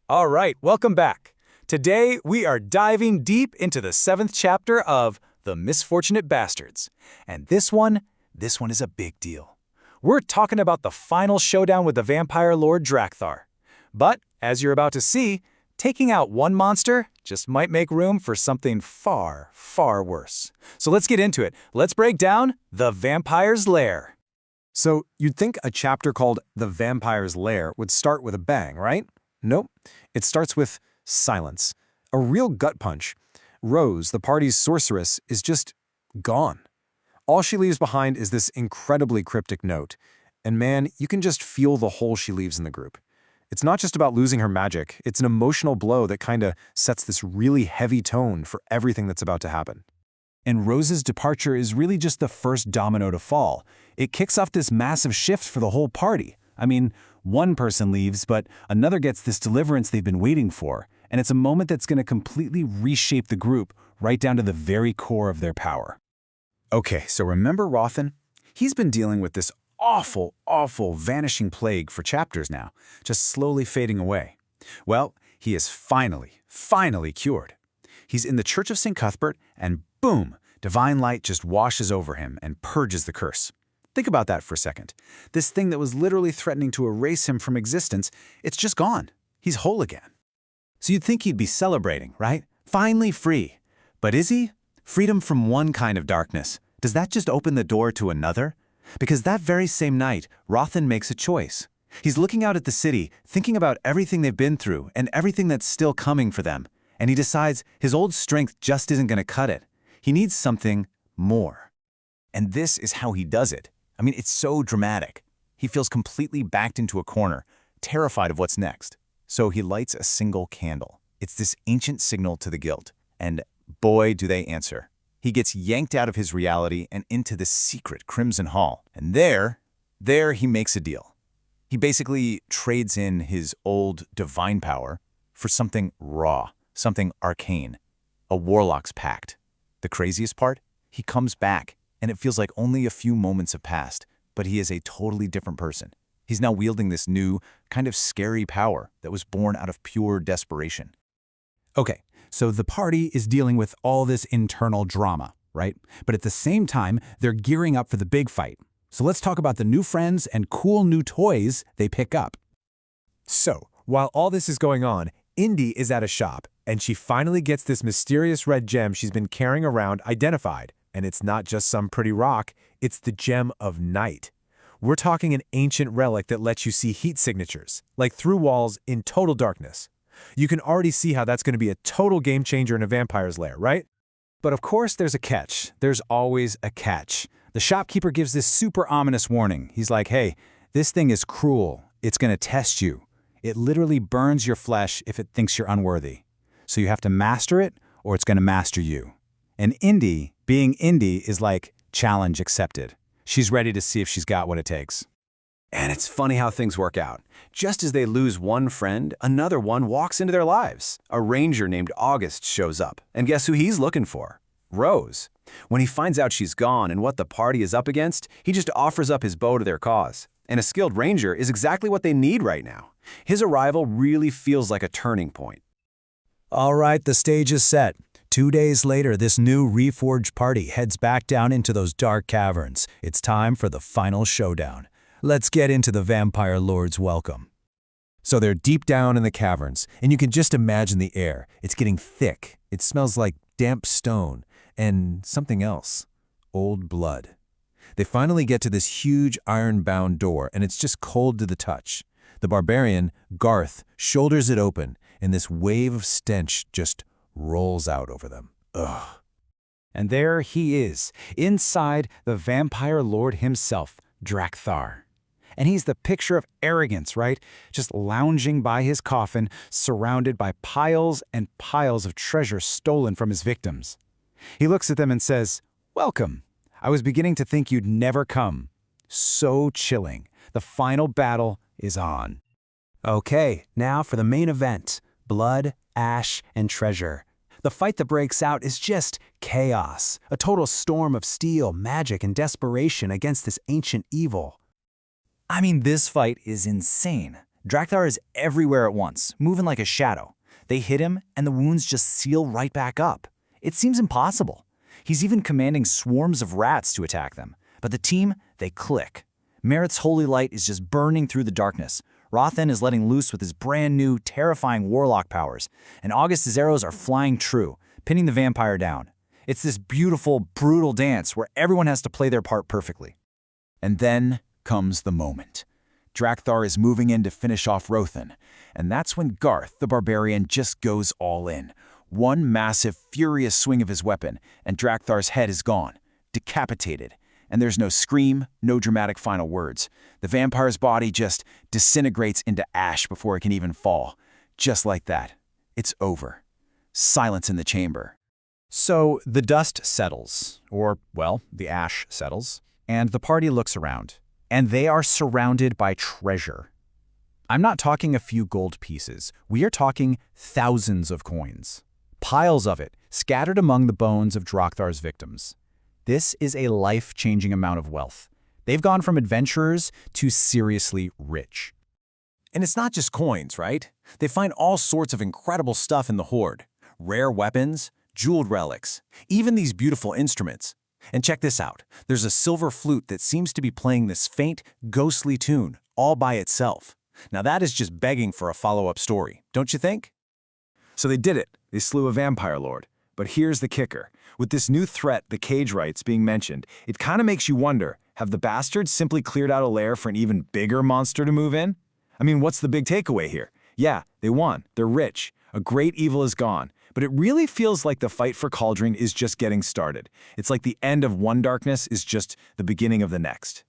All right, welcome back. Today, we are diving deep into the 7th chapter of The Misfortunate Bastards. And this one is a big deal. We're talking about the final showdown with the vampire lord Drakthar. But, as you're about to see, taking out one monster just might make room for something far, far worse. So let's get into it. Let's break down The Vampire's Lair. So you'd think a chapter called The Vampire's Lair would start with a bang, right? Nope. It starts with silence. A real gut punch. Rose, the party's sorceress, is just gone. All she leaves behind is this incredibly cryptic note. And man, you can just feel the hole she leaves in the group. It's not just about losing her magic, it's an emotional blow that kinda sets this really heavy tone for everything that's about to happen. And Rose's departure is really just the first domino to fall. It kicks off this massive shift for the whole party. I mean, one person leaves, but another gets this deliverance they've been waiting for, and it's a moment that's going to completely reshape the group right down to the very core of their power. Okay, so remember Rothan? He's been dealing with this awful, awful vanishing plague for chapters now, just slowly fading away. Well, he is finally cured. He's in the Church of St. Cuthbert, and boom, divine light just washes over him and purges the curse. Think about that for a second. This thing that was literally threatening to erase him from existence, it's just gone. He's whole again. So you'd think he'd be celebrating, right? Finally free. But is he? Freedom from one kind of darkness. Does that just open the door to another? Because that very same night, Rothan makes a choice. He's looking out at the city, thinking about everything they've been through and everything that's still coming for them. And he decides his old strength just isn't going to cut it. He needs something more. And this is how he does it. I mean, it's so dramatic. He feels completely backed into a corner, terrified of what's next. So he lights a single candle. It's this ancient signal to the guild. And boy, do they answer. He gets yanked out of his reality and into this secret Crimson Hall. And there he makes a deal. He basically trades in his old divine power for something raw, something arcane, a warlock's pact. The craziest part? He comes back. And it feels like only a few moments have passed, but he is a totally different person. He's now wielding this new, kind of scary power that was born out of pure desperation. Okay, so the party is dealing with all this internal drama, right? But at the same time, they're gearing up for the big fight. So let's talk about the new friends and cool new toys they pick up. So, while all this is going on, Indy is at a shop, and she finally gets this mysterious red gem she's been carrying around identified. And it's not just some pretty rock, it's the Gem of Night. We're talking an ancient relic that lets you see heat signatures, like through walls in total darkness. You can already see how that's going to be a total game changer in a vampire's lair, right? But of course there's a catch. There's always a catch. The shopkeeper gives this super ominous warning. He's like, hey, this thing is cruel. It's going to test you. It literally burns your flesh if it thinks you're unworthy. So you have to master it or it's going to master you. And Indy, being Indy, is like, challenge accepted. She's ready to see if she's got what it takes. And it's funny how things work out. Just as they lose one friend, another one walks into their lives. A ranger named August shows up. And guess who he's looking for? Rose. When he finds out she's gone and what the party is up against, he just offers up his bow to their cause. And a skilled ranger is exactly what they need right now. His arrival really feels like a turning point. All right, the stage is set. 2 days later, this new reforged party heads back down into those dark caverns. It's time for the final showdown. Let's get into the Vampire Lord's welcome. So they're deep down in the caverns, and you can just imagine the air. It's getting thick. It smells like damp stone and something else. Old blood. They finally get to this huge iron-bound door, and it's just cold to the touch. The barbarian, Garth, shoulders it open, and this wave of stench just rolls out over them. Ugh. And there he is, inside the vampire lord himself, Drakthar. And he's the picture of arrogance, right? Just lounging by his coffin, surrounded by piles and piles of treasure stolen from his victims. He looks at them and says, "Welcome. I was beginning to think you'd never come." So chilling. The final battle is on. Okay, now for the main event. Blood, ash, and treasure. The fight that breaks out is just chaos, a total storm of steel, magic, and desperation against this ancient evil. I mean, this fight is insane. Drakthar is everywhere at once, moving like a shadow. They hit him, and the wounds just seal right back up. It seems impossible. He's even commanding swarms of rats to attack them. But the team, they click. Merritt's holy light is just burning through the darkness. Rothan is letting loose with his brand new, terrifying warlock powers. And August's arrows are flying true, pinning the vampire down. It's this beautiful, brutal dance where everyone has to play their part perfectly. And then comes the moment. Drakthar is moving in to finish off Rothan, and that's when Garth, the barbarian, just goes all in. One massive, furious swing of his weapon, and Drakthar's head is gone, decapitated. And there's no scream, no dramatic final words. The vampire's body just disintegrates into ash before it can even fall. Just like that. It's over. Silence in the chamber. So the dust settles, or, well, the ash settles, and the party looks around. And they are surrounded by treasure. I'm not talking a few gold pieces. We are talking thousands of coins. Piles of it, scattered among the bones of Drakthar's victims. This is a life-changing amount of wealth. They've gone from adventurers to seriously rich. And it's not just coins, right? They find all sorts of incredible stuff in the hoard. Rare weapons, jeweled relics, even these beautiful instruments. And check this out. There's a silver flute that seems to be playing this faint, ghostly tune all by itself. Now that is just begging for a follow-up story, don't you think? So they did it. They slew a vampire lord. But here's the kicker. With this new threat, the cage rights, being mentioned, it kind of makes you wonder, have the bastards simply cleared out a lair for an even bigger monster to move in? I mean, what's the big takeaway here? Yeah, they won. They're rich. A great evil is gone. But it really feels like the fight for Cauldron is just getting started. It's like the end of one darkness is just the beginning of the next.